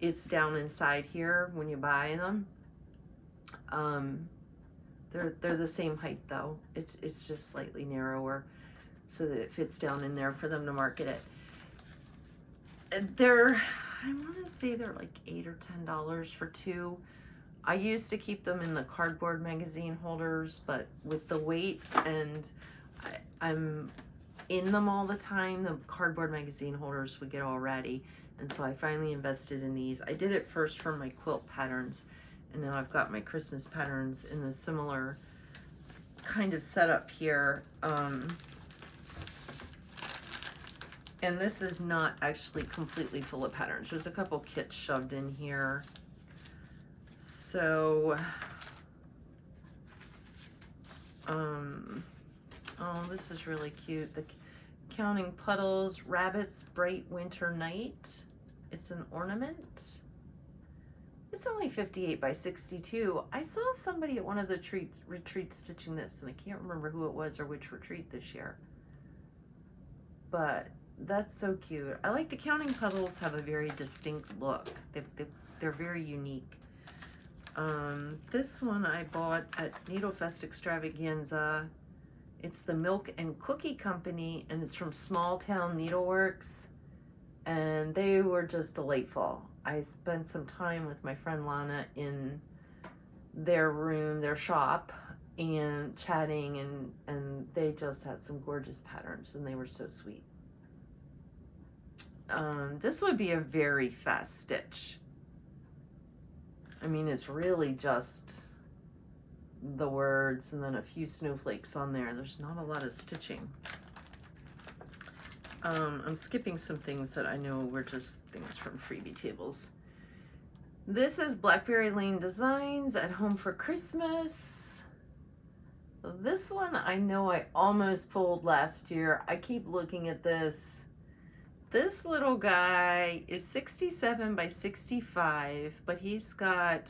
it's down inside here when you buy them. They're the same height though. It's just slightly narrower so that it fits down in there for them to market it. I want to say they're like $8 or $10 for 2. I used to keep them in the cardboard magazine holders, but with the weight and I'm in them all the time, the cardboard magazine holders would get all ratty. And so I finally invested in these. I did it first for my quilt patterns, and now I've got my Christmas patterns in a similar kind of setup here. And this is not actually completely full of patterns. There's a couple kits shoved in here. So, oh, this is really cute. The Counting Puddles, Rabbit's Bright Winter Night. It's an ornament. It's only 58 by 62. I saw somebody at one of the retreats stitching this, and I can't remember who it was or which retreat this year. But that's so cute. I like the Counting Puddles have a very distinct look. They're very unique. This one I bought at Needlefest Extravaganza. It's the Milk and Cookie Company, and it's from Small Town Needleworks, and they were just delightful. I spent some time with my friend Lana in their room, their shop, and chatting, and they just had some gorgeous patterns, and they were so sweet. This would be a very fast stitch. I mean, it's really just the words and then a few snowflakes on there. There's not a lot of stitching. I'm skipping some things that I know were just things from freebie tables. This is Blackberry Lane Designs at Home for Christmas. This one I know I almost pulled last year. I keep looking at this. This little guy is 67 by 65, but he's got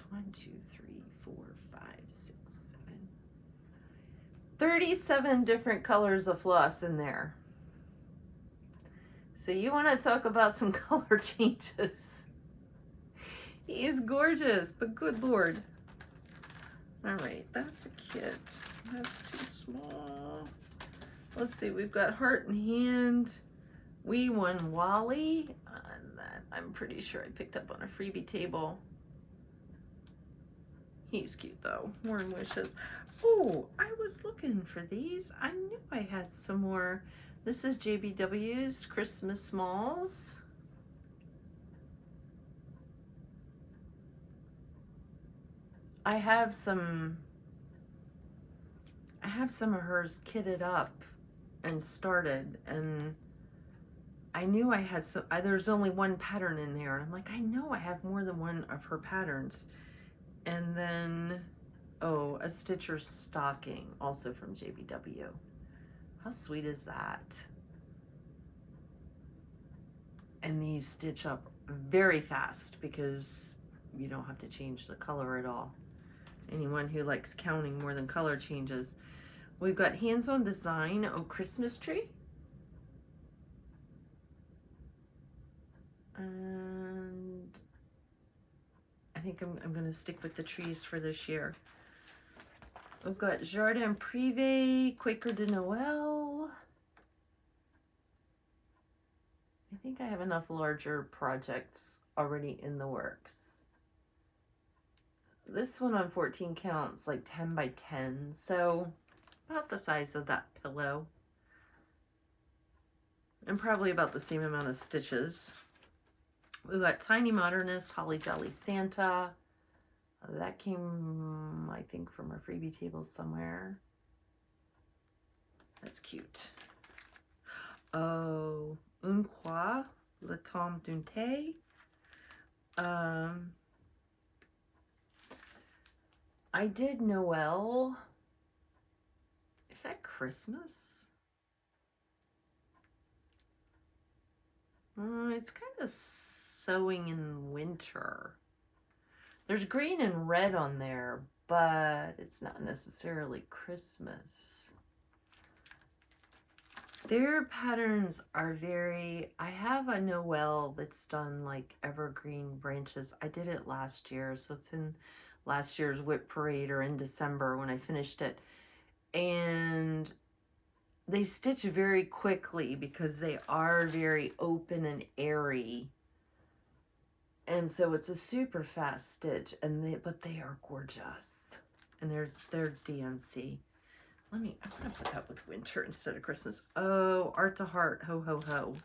37 different colors of floss in there. So you want to talk about some color changes. He is gorgeous, but good Lord. All right, that's a kit. That's too small. Let's see, we've got Heart and Hand. We won Wally. And that I'm pretty sure I picked up on a freebie table. He's cute though. Warm Wishes. Oh, I was looking for these. I knew I had some more. This is JBW's Christmas Smalls. I have some of hers kitted up and started, and I knew I had some. There's only one pattern in there, and I'm like, I know I have more than one of her patterns. And then, oh, a Stitcher stocking, also from JBW. How sweet is that? And these stitch up very fast because you don't have to change the color at all. Anyone who likes counting more than color changes. We've got Hands-On Design, Oh Christmas Tree. And I think I'm going to stick with the trees for this year. We've got Jardin Privé, Quaker de Noël. I think I have enough larger projects already in the works. This one on 14 counts, like 10 by 10, so about the size of that pillow. And probably about the same amount of stitches. We've got Tiny Modernist, Holly Jolly Santa. That came, I think, from our freebie table somewhere. That's cute. Oh, Un Quoi, Le Temps d'un Thé. I did Noel. Is that Christmas? It's kind of sewing in winter. There's green and red on there, but it's not necessarily Christmas. Their patterns are very, I have a Noel that's done like evergreen branches. I did it last year, so it's in last year's Whip Parade or in December when I finished it. And they stitch very quickly because they are very open and airy. And so it's a super fast stitch, and but they are gorgeous. And they're DMC. I'm gonna put that with winter instead of Christmas. Oh, Art to Heart, Ho Ho Ho.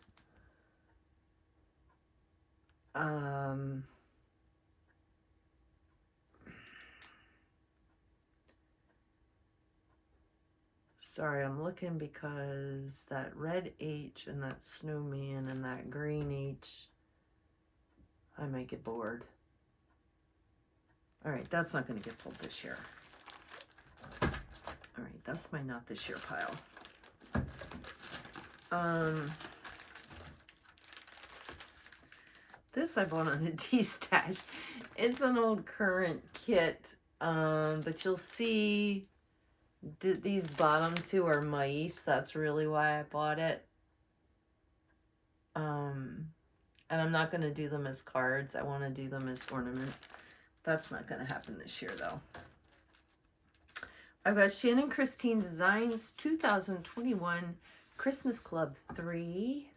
Sorry, I'm looking because that red H and that snowman and that green H, I might get bored. All right, that's not going to get pulled this year. All right, that's my not this year pile. This I bought on the D-Stash. It's an old current kit, but you'll see these bottom two are mice. That's really why I bought it. And I'm not going to do them as cards. I want to do them as ornaments. That's not going to happen this year, though. I've got Shannon Christine Designs 2021 Christmas Club 3.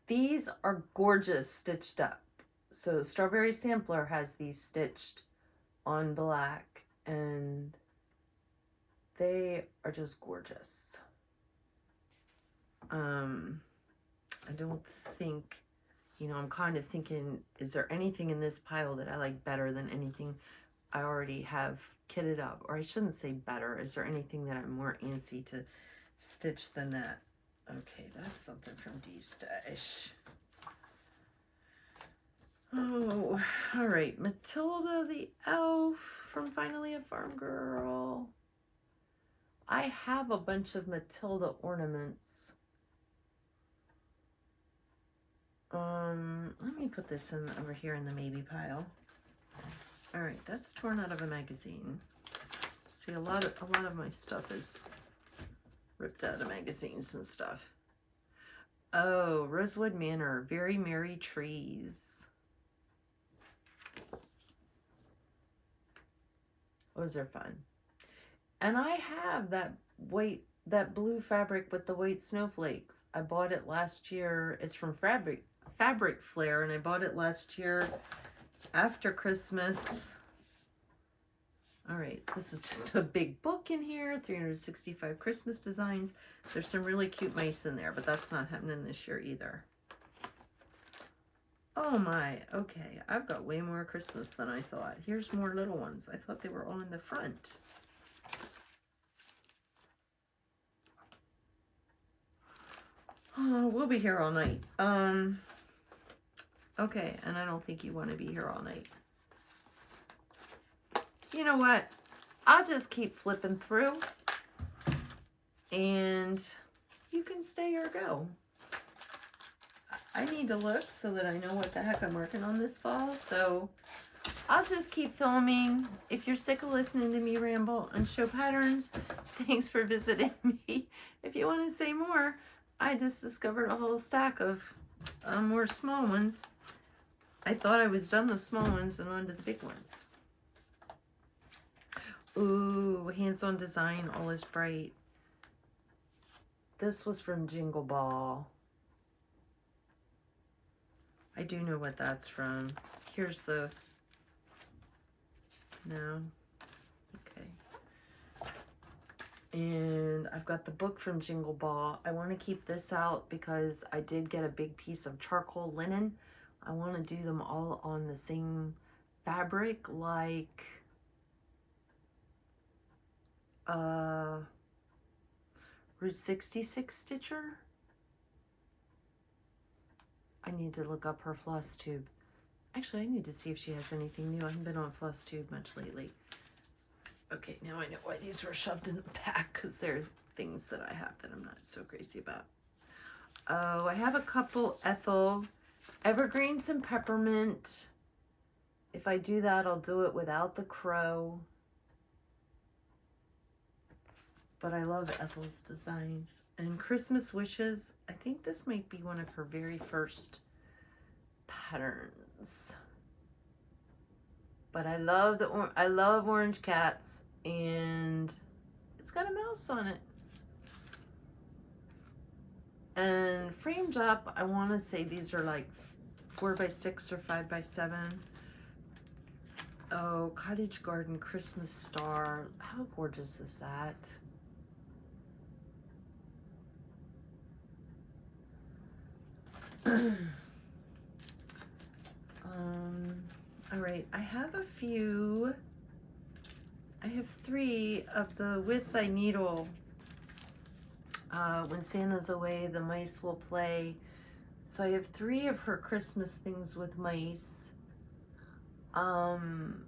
These are gorgeous stitched up. So Strawberry Sampler has these stitched on black, and they are just gorgeous. I don't think, you know, I'm kind of thinking, is there anything in this pile that I like better than anything I already have kitted up? Or I shouldn't say better. Is there anything that I'm more antsy to stitch than that? Okay, that's something from D-Stash. Oh, all right. Matilda the elf from Finally a Farm Girl. I have a bunch of Matilda ornaments. Let me put this in over here in the maybe pile. All right, that's torn out of a magazine. See, a lot of my stuff is ripped out of magazines and stuff. Oh, Rosewood Manor, Very Merry Trees. Those are fun. And I have that blue fabric with the white snowflakes. I bought it last year. It's from Fabric Flair, and I bought it last year after Christmas. All right, this is just a big book in here, 365 Christmas designs. There's some really cute mice in there, but that's not happening this year either. Oh my, okay, I've got way more Christmas than I thought. Here's more little ones. I thought they were all in the front. Oh, we'll be here all night. Okay, and I don't think you want to be here all night. You know what? I'll just keep flipping through and you can stay or go. I need to look so that I know what the heck I'm working on this fall, so I'll just keep filming. If you're sick of listening to me ramble and show patterns, thanks for visiting me. If you want to say more, I just discovered a whole stack of more small ones. I thought I was done the small ones and on to the big ones. Ooh, hands-on design, all is bright. This was from Jingle Ball. I do know what that's from. Here's the... No. Okay. And I've got the book from Jingle Ball. I want to keep this out because I did get a big piece of charcoal linen. I want to do them all on the same fabric, like Route 66 Stitcher. I need to look up her Flosstube. Actually, I need to see if she has anything new. I haven't been on Flosstube much lately. Okay, now I know why these were shoved in the back, because they're things that I have that I'm not so crazy about. Oh, I have a couple Ethel evergreens and peppermint. If I do that, I'll do it without the crow. But I love Ethel's designs. And Christmas Wishes, I think this might be one of her very first patterns. But I love I love orange cats, and it's got a mouse on it. And framed up, I want to say these are like 4x6 or 5x7. Oh, Cottage Garden Christmas Star. How gorgeous is that? All right, I have a few. I have 3 of the With Thy Needle. When Santa's away, the mice will play. So I have 3 of her Christmas things with mice. And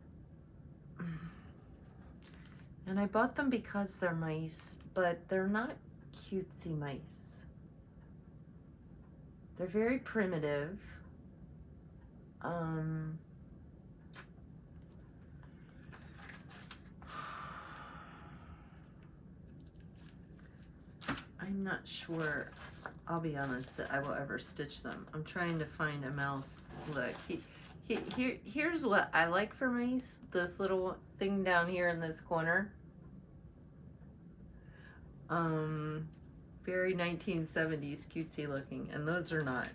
I bought them because they're mice, but they're not cutesy mice. They're very primitive. I'm not sure, I'll be honest, that I will ever stitch them. I'm trying to find a mouse. Look, here's what I like for mice. This little thing down here in this corner. Very 1970s cutesy looking, and those are not.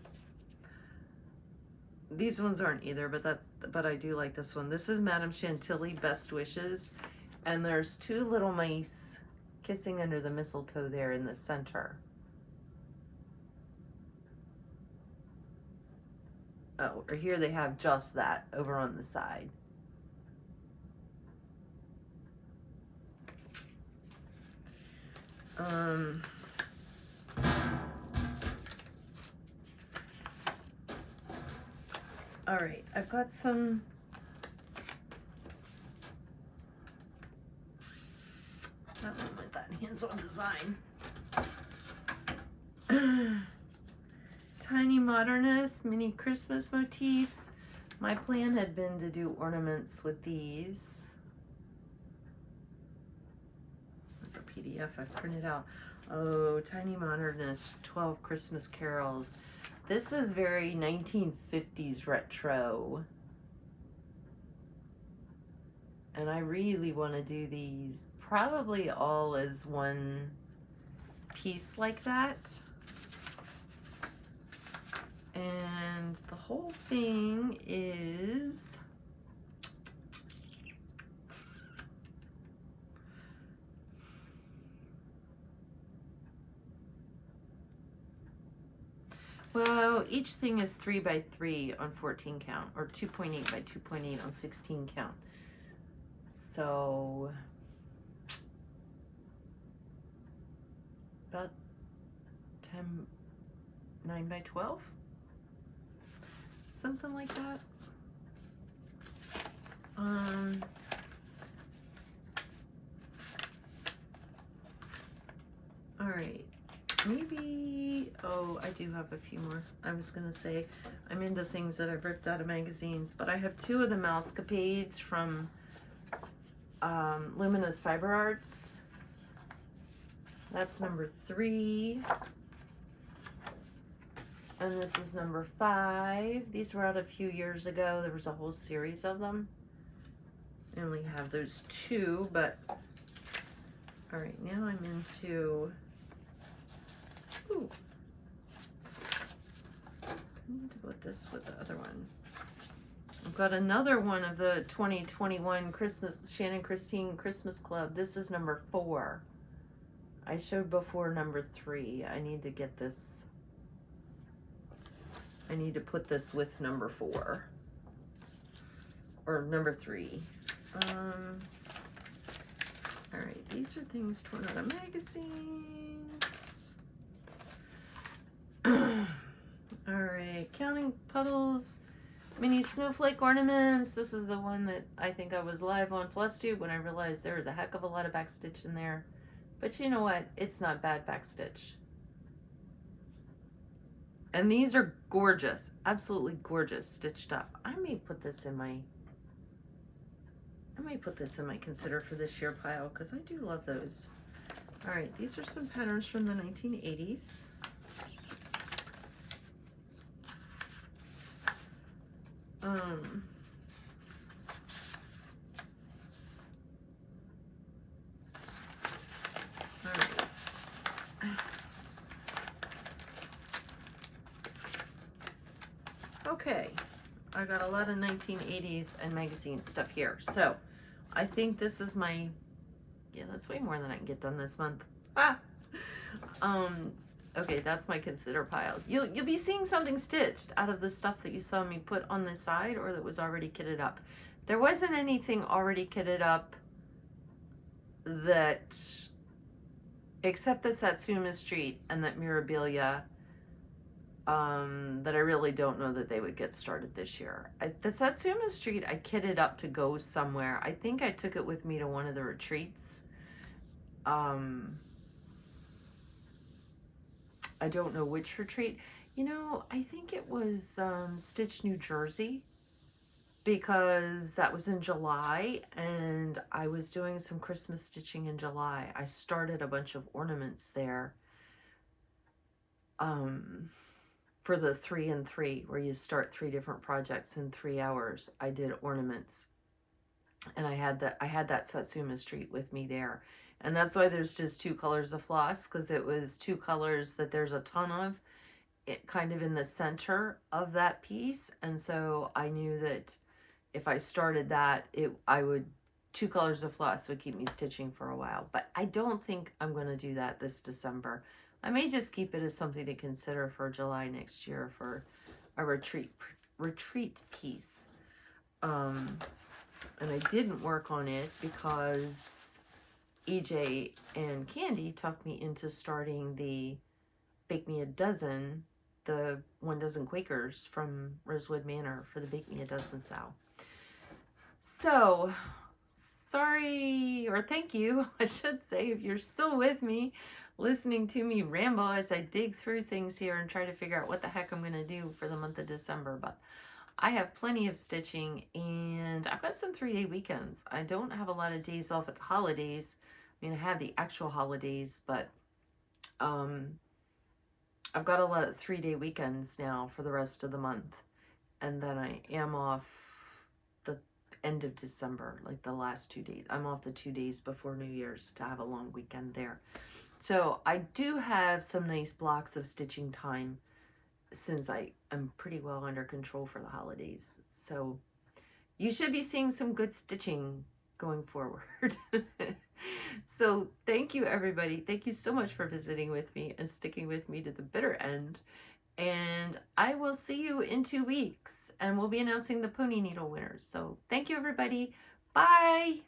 These ones aren't either, but I do like this one. This is Madame Chantilly Best Wishes, and there's 2 little mice kissing under the mistletoe there in the center. Oh, or here they have just that over on the side. All All right, I've got some that one with that hands-on design. Tiny Modernist mini Christmas motifs. My plan had been to do ornaments with these. That's a PDF I printed out. Oh, Tiny Modernist 12 Christmas Carols. This is very 1950s retro. And I really want to do these probably all as one piece like that. And the whole thing is well, each thing is 3 by 3 on 14 count, or 2.8 by 2.8 on 16 count. So about 9 by 12, something like that. All right, maybe, oh, I do have a few more. I was gonna say I'm into things that I've ripped out of magazines, but I have 2 of the Mousecapades from Luminous Fiber Arts. That's number 3. And this is number 5. These were out a few years ago. There was a whole series of them. I only have those 2, but all right, now I'm into, ooh, I need to put this with the other one. I've got another one of the 2021 Christmas, Shannon Christine Christmas Club. This is number 4. I showed before number 3. I need to get this. I need to put this with number 4. Or number 3. All right, these are things torn out of magazines. All right, Counting Puddles. Mini snowflake ornaments. This is the one that I think I was live on Flosstube when I realized there was a heck of a lot of backstitch in there. But you know what? It's not bad backstitch. And these are gorgeous. Absolutely gorgeous stitched up. I may put this in my consider for this year pile because I do love those. All right, these are some patterns from the 1980s. All right. Okay, I got a lot of 1980s and magazine stuff here. So I think this is my, yeah, that's way more than I can get done this month. Ah. Okay, that's my consider pile. You'll be seeing something stitched out of the stuff that you saw me put on the side or that was already kitted up. There wasn't anything already kitted up that, except the Satsuma Street and that Mirabilia, that I really don't know that they would get started this year. The Satsuma Street I kitted up to go somewhere. I think I took it with me to one of the retreats. I don't know which retreat. You know, I think it was Stitch, New Jersey, because that was in July and I was doing some Christmas stitching in July. I started a bunch of ornaments there for the 3 and 3, where you start 3 different projects in 3 hours. I did ornaments and I had that Satsuma Street with me there. And that's why there's just 2 colors of floss, because it was 2 colors that there's a ton of, it kind of in the center of that piece. And so I knew that if I started that, 2 colors of floss would keep me stitching for a while. But I don't think I'm going to do that this December. I may just keep it as something to consider for July next year for a retreat piece. And I didn't work on it because EJ and Candy talked me into starting the Bake Me a Dozen the 1 dozen Quakers from Rosewood Manor for the Bake Me a Dozen sow. So, sorry, or thank you, I should say, if you're still with me, listening to me ramble as I dig through things here and try to figure out what the heck I'm going to do for the month of December. But I have plenty of stitching, and I've got some 3-day weekends. I don't have a lot of days off at the holidays. I mean, I have the actual holidays, but I've got a lot of 3-day weekends now for the rest of the month. And then I am off the end of December, like the last 2 days. I'm off the 2 days before New Year's to have a long weekend there. So I do have some nice blocks of stitching time since I am pretty well under control for the holidays. So you should be seeing some good stitching going forward. So thank you, everybody. Thank you so much for visiting with me and sticking with me to the bitter end. And I will see you in 2 weeks, and we'll be announcing the pony needle winners. So thank you, everybody. Bye.